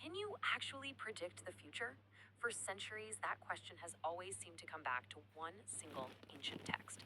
Can you actually predict the future? For centuries, that question has always seemed to come back to one single ancient text.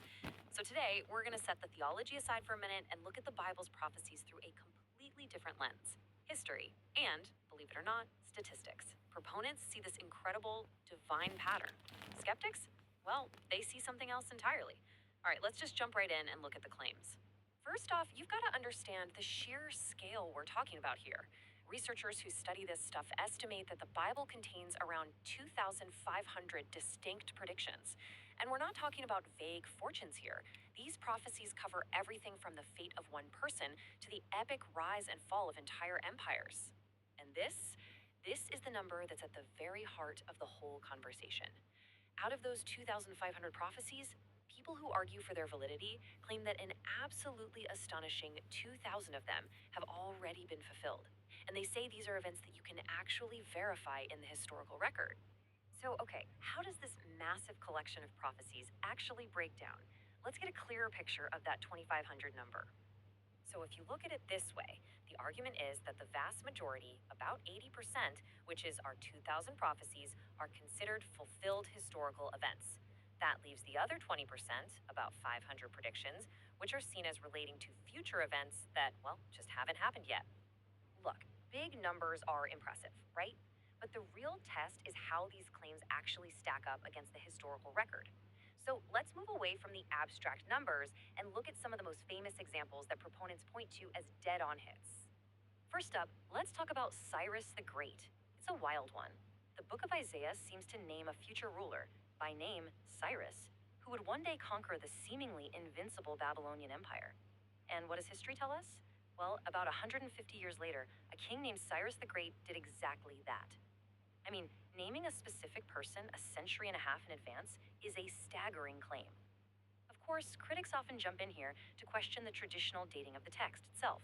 So today, we're going to set the theology aside for a minute and look at the Bible's prophecies through a completely different lens: history, and, believe it or not, statistics. Proponents see this incredible divine pattern. Skeptics? Well, they see something else entirely. All right, let's just jump right in and look at the claims. First off, you've got to understand the sheer scale we're talking about here. Researchers who study this stuff estimate that the Bible contains around 2,500 distinct predictions. And we're not talking about vague fortunes here. These prophecies cover everything from the fate of one person to the epic rise and fall of entire empires. And this is the number that's at the very heart of the whole conversation. Out of those 2,500 prophecies, people who argue for their validity claim that an absolutely astonishing 2,000 of them have already been fulfilled. And they say these are events that you can actually verify in the historical record. So, okay, how does this massive collection of prophecies actually break down? Let's get a clearer picture of that 2,500 number. So if you look at it this way, the argument is that the vast majority, about 80%, which is our 2,000 prophecies, are considered fulfilled historical events. That leaves the other 20%, about 500 predictions, which are seen as relating to future events that, well, just haven't happened yet. Look, big numbers are impressive, right? But the real test is how these claims actually stack up against the historical record. So let's move away from the abstract numbers and look at some of the most famous examples that proponents point to as dead-on hits. First up, let's talk about Cyrus the Great. It's a wild one. The book of Isaiah seems to name a future ruler, by name Cyrus, who would one day conquer the seemingly invincible Babylonian Empire. And what does history tell us? Well, about 150 years later, a king named Cyrus the Great did exactly that. I mean, naming a specific person a century and a half in advance is a staggering claim. Of course, critics often jump in here to question the traditional dating of the text itself.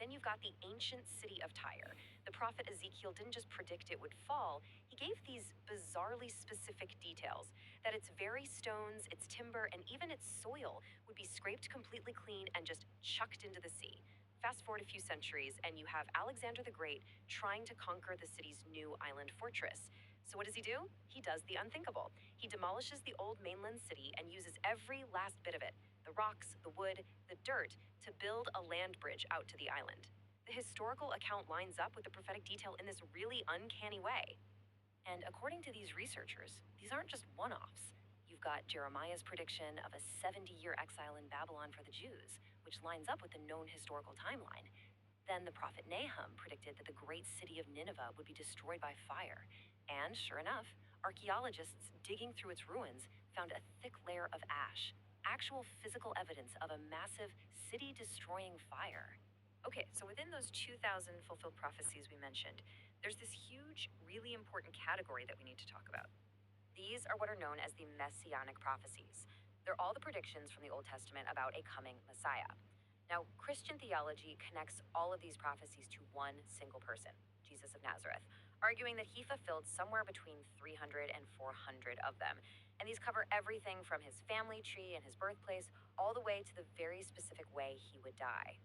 Then you've got the ancient city of Tyre. The prophet Ezekiel didn't just predict it would fall, he gave these bizarrely specific details that its very stones, its timber, and even its soil would be scraped completely clean and just chucked into the sea. Fast forward a few centuries, and you have Alexander the Great trying to conquer the city's new island fortress. So what does he do? He does the unthinkable. He demolishes the old mainland city and uses every last bit of it, the rocks, the wood, the dirt, to build a land bridge out to the island. The historical account lines up with the prophetic detail in this really uncanny way. And according to these researchers, these aren't just one-offs. You've got Jeremiah's prediction of a 70-year exile in Babylon for the Jews, which lines up with the known historical timeline. Then the prophet Nahum predicted that the great city of Nineveh would be destroyed by fire. And sure enough, archaeologists digging through its ruins found a thick layer of ash, actual physical evidence of a massive city-destroying fire. Okay, so within those 2,000 fulfilled prophecies we mentioned, there's this huge, really important category that we need to talk about. These are what are known as the Messianic Prophecies. They're all the predictions from the Old Testament about a coming Messiah. Now, Christian theology connects all of these prophecies to one single person, Jesus of Nazareth, arguing that he fulfilled somewhere between 300 and 400 of them. And these cover everything from his family tree and his birthplace all the way to the very specific way he would die.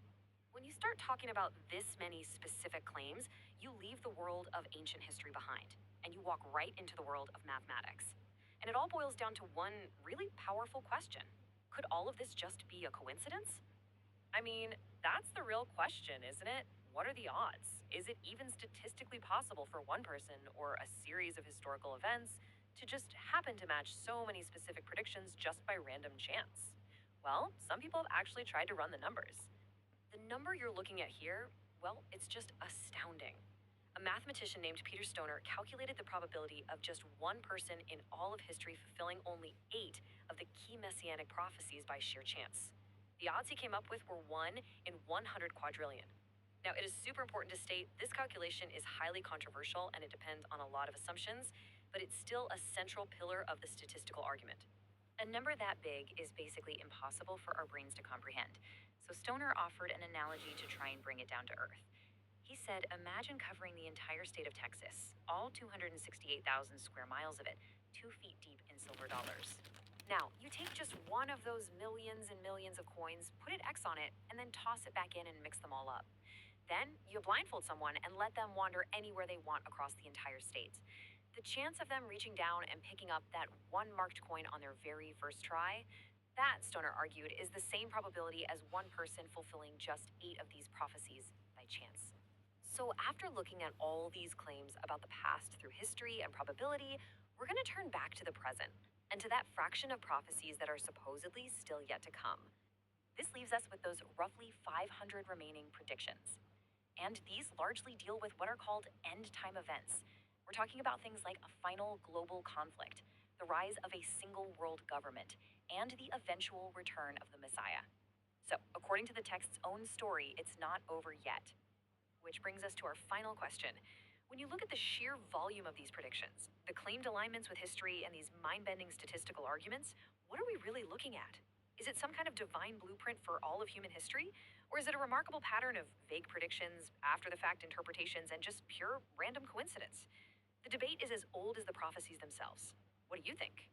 When you start talking about this many specific claims, you leave the world of ancient history behind, and you walk right into the world of mathematics. And it all boils down to one really powerful question. Could all of this just be a coincidence? I mean, that's the real question, isn't it? What are the odds? Is it even statistically possible for one person or a series of historical events to just happen to match so many specific predictions just by random chance? Well, some people have actually tried to run the numbers. The number you're looking at here, well, it's just astounding. A mathematician named Peter Stoner calculated the probability of just one person in all of history fulfilling only 8 of the key messianic prophecies by sheer chance. The odds he came up with were 1 in 100 quadrillion. Now, it is super important to state this calculation is highly controversial and it depends on a lot of assumptions, but it's still a central pillar of the statistical argument. A number that big is basically impossible for our brains to comprehend, so Stoner offered an analogy to try and bring it down to earth. He said, imagine covering the entire state of Texas, all 268,000 square miles of it, 2 feet deep in silver dollars. Now, you take just one of those millions and millions of coins, put an X on it, and then toss it back in and mix them all up. Then you blindfold someone and let them wander anywhere they want across the entire state. The chance of them reaching down and picking up that one marked coin on their very first try, that, Stoner argued, is the same probability as one person fulfilling just 8 of these prophecies by chance. So, after looking at all these claims about the past through history and probability, we're going to turn back to the present and to that fraction of prophecies that are supposedly still yet to come. This leaves us with those roughly 500 remaining predictions. And these largely deal with what are called end time events. We're talking about things like a final global conflict, the rise of a single world government, and the eventual return of the Messiah. So, according to the text's own story, it's not over yet. Which brings us to our final question. When you look at the sheer volume of these predictions, the claimed alignments with history, and these mind bending statistical arguments, what are we really looking at? Is it some kind of divine blueprint for all of human history? Or is it a remarkable pattern of vague predictions, after the fact interpretations, and just pure random coincidence? The debate is as old as the prophecies themselves. What do you think?